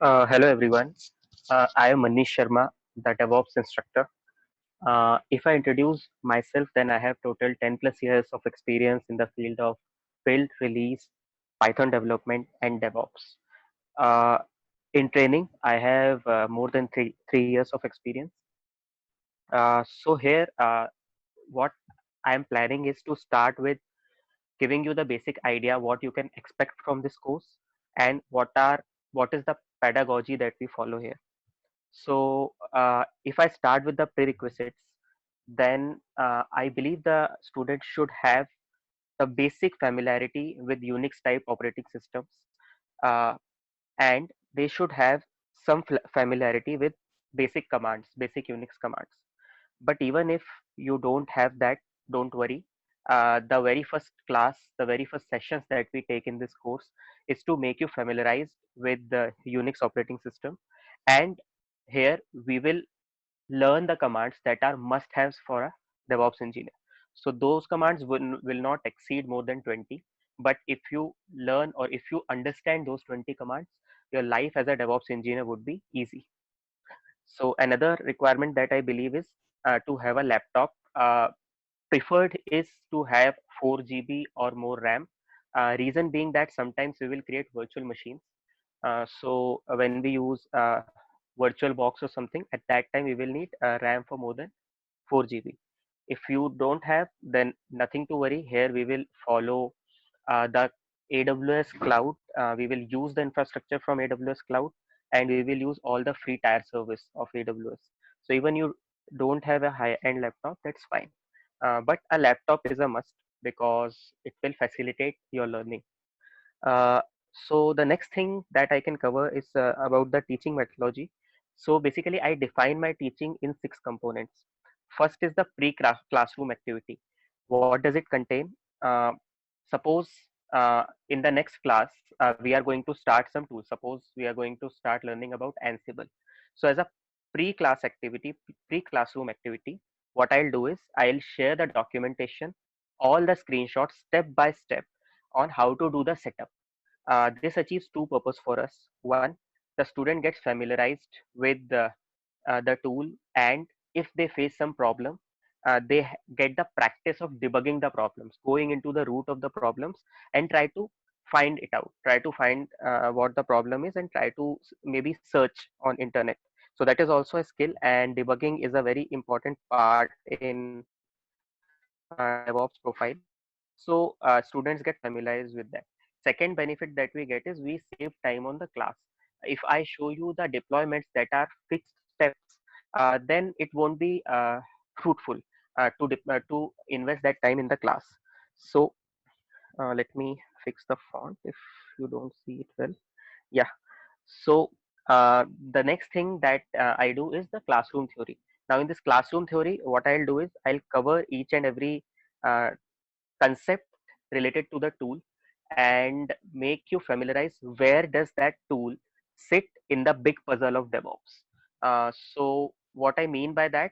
Hello everyone. I am Manish Sharma, the DevOps instructor. If I introduce myself, then I have total 10 plus years of experience in the field of build, release, Python development, and DevOps. Uh, in training, I have more than three years of experience. So here, what I am planning is to start with giving you the basic idea what you can expect from this course and what is the pedagogy that we follow here. So, if I start with the prerequisites, then I believe the student should have the basic familiarity with Unix type operating systems, uh, and they should have some familiarity with basic commands, basic Unix commands. But even if you don't have that, don't worry. The very first class, the very first sessions that we take in this course is to make you familiarized with the Unix operating system. And here we will learn the commands that are must haves for a DevOps engineer. So those commands will not exceed more than 20. But if you learn or if you understand those 20 commands, your life as a DevOps engineer would be easy. So another requirement that I believe is to have a laptop. Preferred is to have 4 GB or more RAM. Reason being that sometimes we will create virtual machines. So when we use virtual box or something, at that time we will need RAM for more than 4 GB. If you don't have, then nothing to worry. Here we will follow the AWS cloud. We will use the infrastructure from AWS cloud, and we will use all the free tier service of AWS. So even you don't have a high-end laptop, that's fine. But a laptop is a must because it will facilitate your learning. Uh, so the next thing that I can cover is about the teaching methodology. So basically, I define my teaching in 6 components. First is the pre-classroom activity. What does it contain? Uh, Suppose in the next class, we are going to start some tools. Suppose we are going to start learning about Ansible. So as a pre-class activity, pre-classroom activity, what I'll do is I'll share the documentation, all the screenshots step by step on how to do the setup. This achieves two purposes for us. One, the student gets familiarized with the tool, and if they face some problem, they get the practice of debugging the problems, going into the root of the problems, and try to find it out. Try to find what the problem is, and try to maybe search on internet. So that is also a skill, and debugging is a very important part in DevOps profile. So students get familiarized with that. Second benefit that we get is we save time on the class. If I show you the deployments that are fixed steps, then it won't be fruitful to invest that time in the class. So let me fix the font if you don't see it well. Yeah. So the next thing that I do is the classroom theory. Now in this classroom theory, what I'll do is I'll cover each and every uh, concept related to the tool and make you familiarize where does that tool sit in the big puzzle of DevOps. So what I mean by that,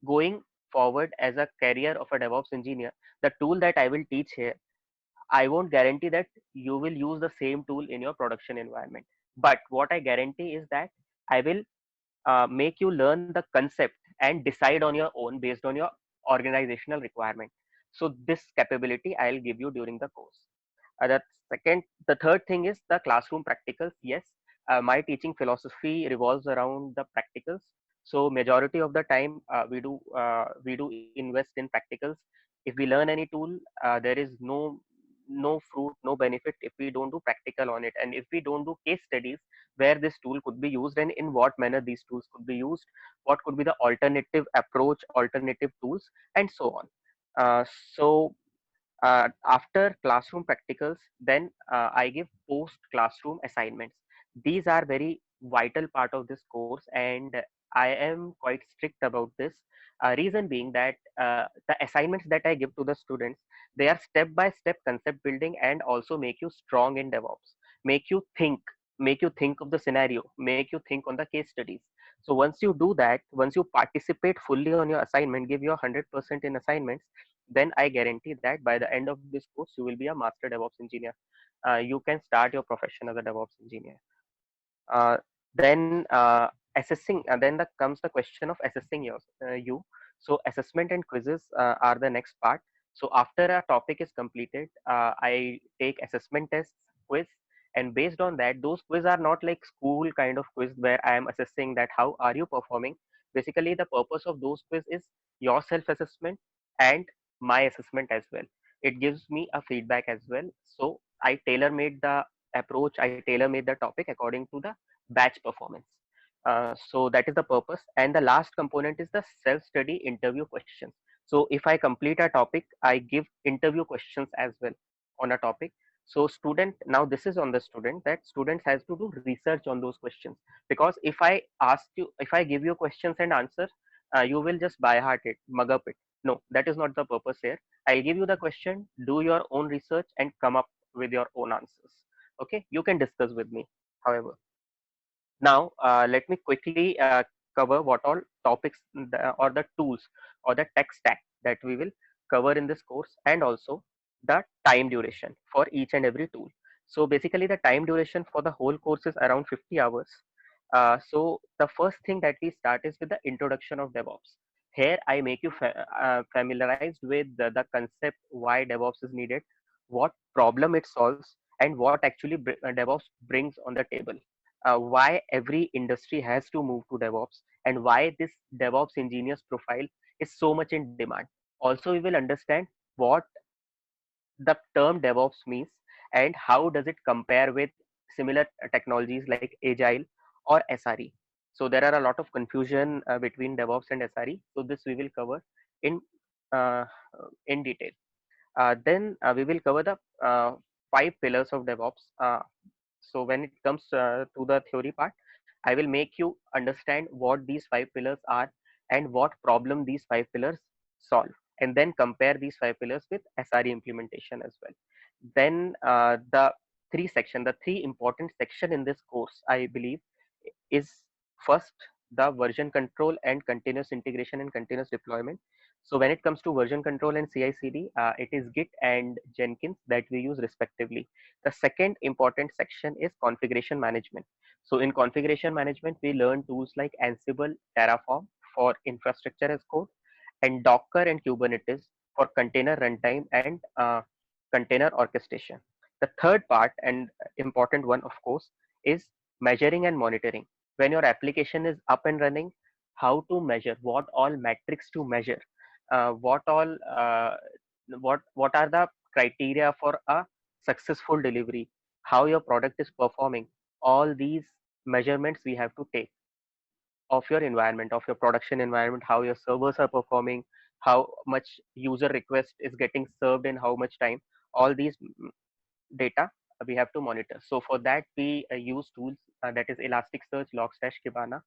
going forward as a career of a DevOps engineer, the tool that I will teach here, I won't guarantee that you will use the same tool in your production environment. But what I guarantee is that I will make you learn the concept and decide on your own based on your organizational requirement. So this capability I'll give you during the course. The third thing is the classroom practicals. Yes, my teaching philosophy revolves around the practicals. So majority of the time we do invest in practicals. If we learn any tool, there is no fruit, no benefit if we don't do practical on it, and if we don't do case studies where this tool could be used and in what manner these tools could be used, what could be the alternative approach, alternative tools, and so on. So after classroom practicals, then I give post classroom assignments. These are very vital part of this course, and I am quite strict about this. Reason being that the assignments that I give to the students, they are step by step concept building and also make you strong in DevOps, make you think, make you think of the scenario, make you think on the case studies. So once you do that, once you participate fully on your assignment, give your 100% in assignments, then I guarantee that by the end of this course, you will be a master DevOps engineer. You can start your profession as a DevOps engineer. Uh, then assessing, then comes the question of assessing you. So assessment and quizzes are the next part. So after a topic is completed, I take assessment tests, quiz, and based on that, those quiz are not like school kind of quiz where I am assessing that how are you performing. Basically, the purpose of those quiz is your self assessment and my assessment as well. It gives me a feedback as well. So I tailor made the approach, I tailor made the topic according to the batch performance. So that is the purpose. And the last component is the self study interview questions. So if I complete a topic, I give interview questions as well on a topic. So student, now this is on the student, that students has to do research on those questions, because if I give you questions and answers, you will just by heart it, mug up it. No, that is not the purpose here. I'll give you the question, do your own research and come up with your own answers. Okay, you can discuss with me, however. Now, let me quickly cover what all topics or the tools or the tech stack that we will cover in this course, and also the time duration for each and every tool. So basically the time duration for the whole course is around 50 hours. So the first thing that we start is with the introduction of DevOps. Here I make you familiarized with the concept, why DevOps is needed, what problem it solves, and what actually DevOps brings on the table, why every industry has to move to DevOps, and why this DevOps engineer's profile is so much in demand. Also, we will understand what the term DevOps means and how does it compare with similar technologies like Agile or SRE. So there are a lot of confusion between DevOps and SRE. So this we will cover in uh, in detail. Then we will cover the 5 pillars of DevOps. So when it comes to the theory part, I will make you understand what these 5 pillars are and what problem these 5 pillars solve, and then compare these 5 pillars with SRE implementation as well. Then the three important section in this course, I believe, is first the version control and continuous integration and continuous deployment. So when it comes to version control and CI/CD, it is Git and Jenkins that we use respectively. The second important section is configuration management. So in configuration management, we learn tools like Ansible, Terraform for infrastructure as code, and Docker and Kubernetes for container runtime and container orchestration. The third part and important one, of course, is measuring and monitoring. When your application is up and running, how to measure, what all metrics to measure, what all what are the criteria for a successful delivery, how your product is performing. All these measurements we have to take of your environment, of your production environment, how your servers are performing, how much user request is getting served in how much time. All these data we have to monitor. So for that we use tools, that is Elasticsearch, Logstash, Kibana.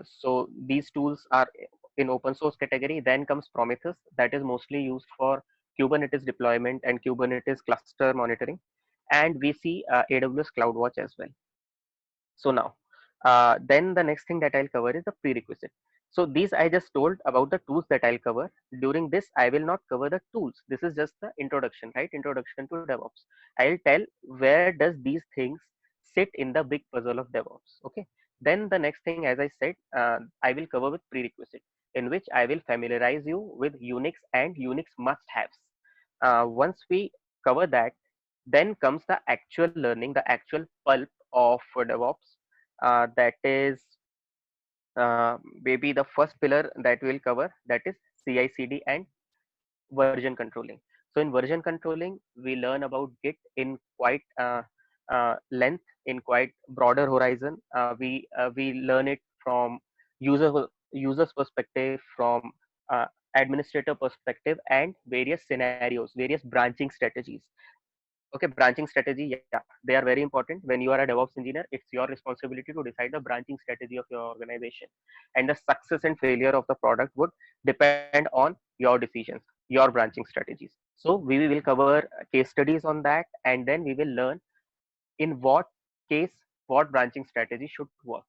So these tools are in open source category. Then comes Prometheus, that is mostly used for Kubernetes deployment and Kubernetes cluster monitoring. And we see AWS CloudWatch as well. So now, then the next thing that I'll cover is the prerequisite. So these I just told about the tools that I'll cover. During this, I will not cover the tools. This is just the introduction, right? Introduction to DevOps. I'll tell where does these things sit in the big puzzle of DevOps. Okay. Then the next thing, as I said, I will cover with prerequisite, in which I will familiarize you with Unix and Unix must-haves. Once we cover that, then comes the actual learning, the actual pulp of DevOps. That is maybe the first pillar that we'll cover, that is CI/CD and version controlling. So in version controlling, we learn about Git in quite length, in quite broader horizon. We learn it from user's perspective, from administrator perspective, and various scenarios, various branching strategies. Okay, branching strategy, yeah, they are very important. When you are a DevOps engineer, it's your responsibility to decide the branching strategy of your organization, and the success and failure of the product would depend on your decisions, your branching strategies. So we will cover case studies on that, and then we will learn in what case what branching strategy should work.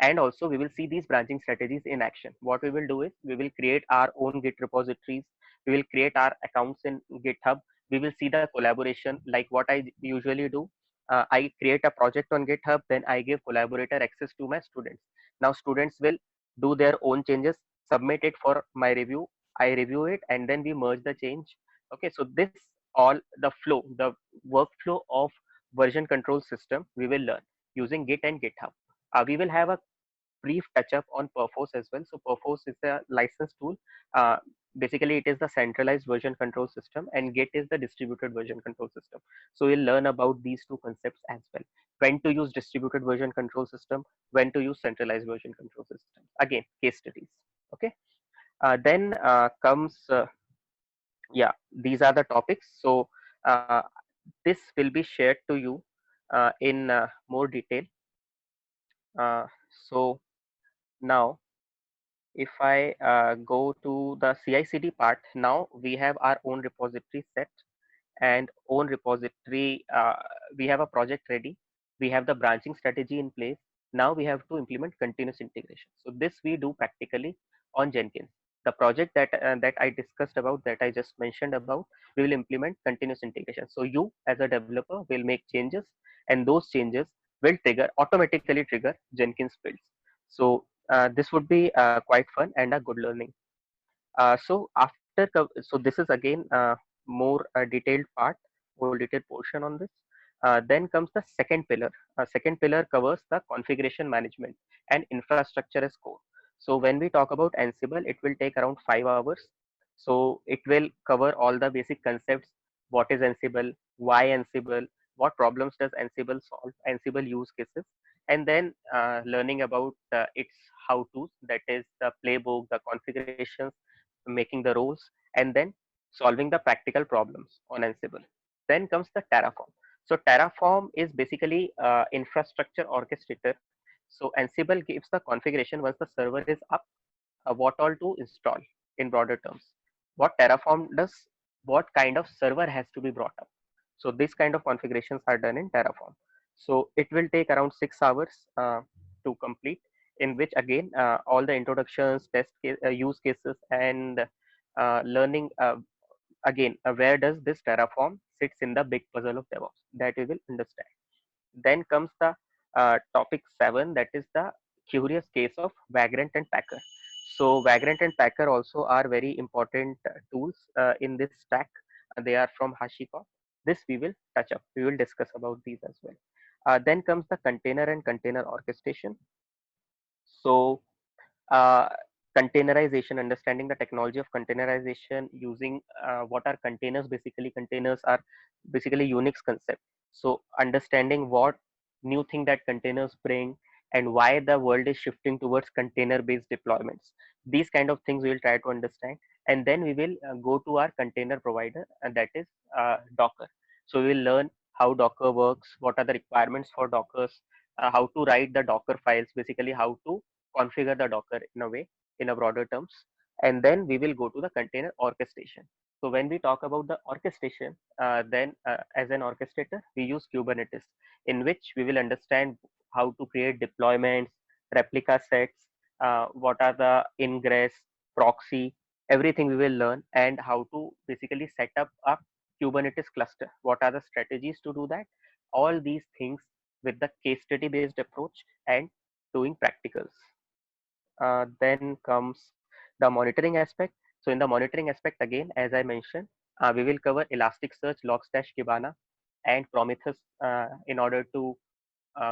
And also we will see these branching strategies in action. What we will do is we will create our own Git repositories, we will create our accounts in GitHub, we will see the collaboration like what I usually do. I create a project on GitHub, then I give collaborator access to my students. Now students will do their own changes, submit it for my review. I review it, and then we merge the change. Okay, so this all the flow, the workflow of version control system we will learn using Git and GitHub. We will have a brief touch up on Perforce as well. So Perforce is a license tool. Uh, Basically, it is the centralized version control system, and Git is the distributed version control system. So we'll learn about these two concepts as well. When to use distributed version control system, when to use centralized version control system. Again, case studies. Okay. Then comes yeah, these are the topics. So this will be shared to you in more detail. So now if I go to the CI/CD part, now we have our own repository set and own repository. We have a project ready. We have the branching strategy in place. Now we have to implement continuous integration. So this we do practically on Jenkins. The project that I discussed about, that I just mentioned about, we will implement continuous integration. So you as a developer will make changes, and those changes will automatically trigger Jenkins builds. So this would be quite fun and a good learning. So this is again more detailed part, more detailed portion on this. Then comes the second pillar. Second pillar covers the configuration management and infrastructure as code. So when we talk about Ansible, it will take around 5 hours. So it will cover all the basic concepts. What is Ansible? Why Ansible? What problems does Ansible solve? Ansible use cases, and then learning about its how to, that is the playbook, the configurations, making the roles, and then solving the practical problems on Ansible. Then comes the Terraform. So Terraform is basically infrastructure orchestrator. So Ansible gives the configuration once the server is up, what all to install in broader terms. What Terraform does, what kind of server has to be brought up. So these kind of configurations are done in Terraform. So it will take around 6 hours to complete, in which again all the introductions, use cases, and learning again where does this Terraform sits in the big puzzle of DevOps, that we will understand. Then comes the topic 7, that is the curious case of Vagrant and Packer. So Vagrant and Packer also are very important tools in this stack. They are from HashiCorp. This we will touch up. We will discuss about these as well. Then comes the container and container orchestration. So uh, containerization, understanding the technology of containerization using what are containers. Basically containers are basically Unix concept. So understanding what new thing that containers bring, and why the world is shifting towards container based deployments, these kind of things we will try to understand. And then we will go to our container provider, and that is Docker. So we will learn how Docker works, what are the requirements for Dockers, how to write the Docker files, basically how to configure the Docker in a way, in a broader terms. And then we will go to the container orchestration. So when we talk about the orchestration, then as an orchestrator, we use Kubernetes, in which we will understand how to create deployments, replica sets, what are the ingress, proxy, everything we will learn, and how to basically set up a Kubernetes cluster. What are the strategies to do that? All these things with the case study based approach and doing practicals. Then comes the monitoring aspect. So in the monitoring aspect, again, as I mentioned, we will cover Elasticsearch, Logstash, Kibana, and Prometheus in order to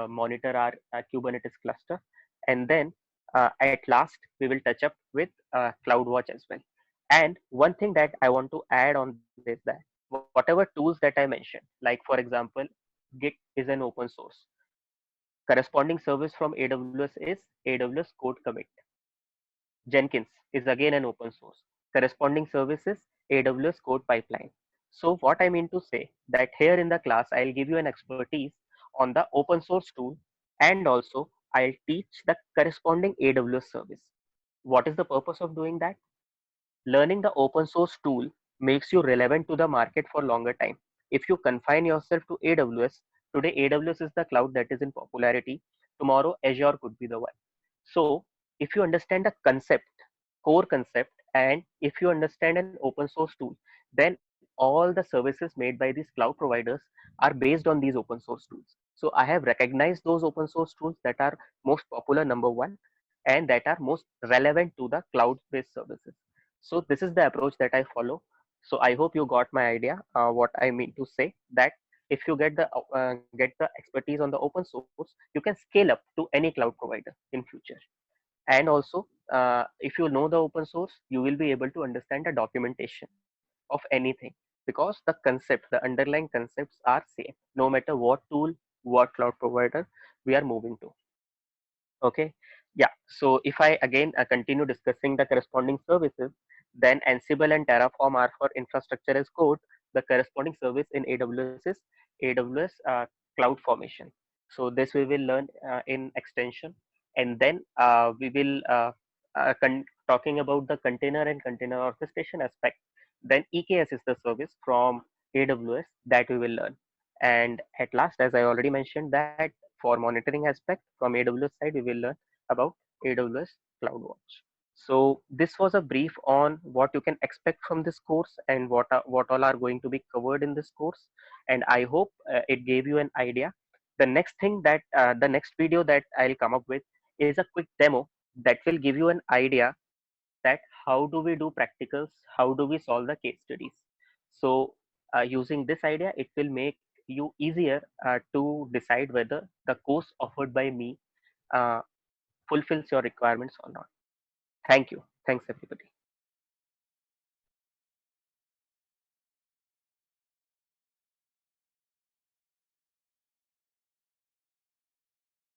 monitor our Kubernetes cluster. And then at last, we will touch up with CloudWatch as well. And one thing that I want to add on this, that whatever tools that I mentioned, like for example, Git is an open source. Corresponding service from AWS is AWS Code Commit. Jenkins is again an open source. Corresponding services AWS Code Pipeline. So what I mean to say that here in the class, I'll give you an expertise on the open source tool, and also I'll teach the corresponding AWS service. What is the purpose of doing that? Learning the open source tool makes you relevant to the market for longer time. If you confine yourself to AWS, today AWS is the cloud that is in popularity. Tomorrow Azure could be the one. So if you understand the concept, core concept, and if you understand an open source tool, then all the services made by these cloud providers are based on these open source tools. So I have recognized those open source tools that are most popular, number one, and that are most relevant to the cloud based services. So this is the approach that I follow. So I hope you got my idea. What I mean to say that if you get the expertise on the open source, you can scale up to any cloud provider in future. And also, if you know the open source, you will be able to understand the documentation of anything, because the concept, the underlying concepts are same no matter what tool, what cloud provider we are moving to. Okay. Yeah. So if I again continue discussing the corresponding services, then Ansible and Terraform are for infrastructure as code. The corresponding service in AWS is AWS CloudFormation. So this we will learn in extension, and then we will talking about the container and container orchestration aspect. Then EKS is the service from AWS that we will learn. And at last, as I already mentioned, that for monitoring aspect from AWS side, we will learn about AWS CloudWatch. So this was a brief on what you can expect from this course and what all are going to be covered in this course. And I hope it gave you an idea. The next thing that the next video that I'll come up with is a quick demo that will give you an idea that how do we do practicals, how do we solve the case studies. So using this idea, it will make you easier to decide whether the course offered by me uh, fulfills your requirements or not. Thank you. Thanks everybody.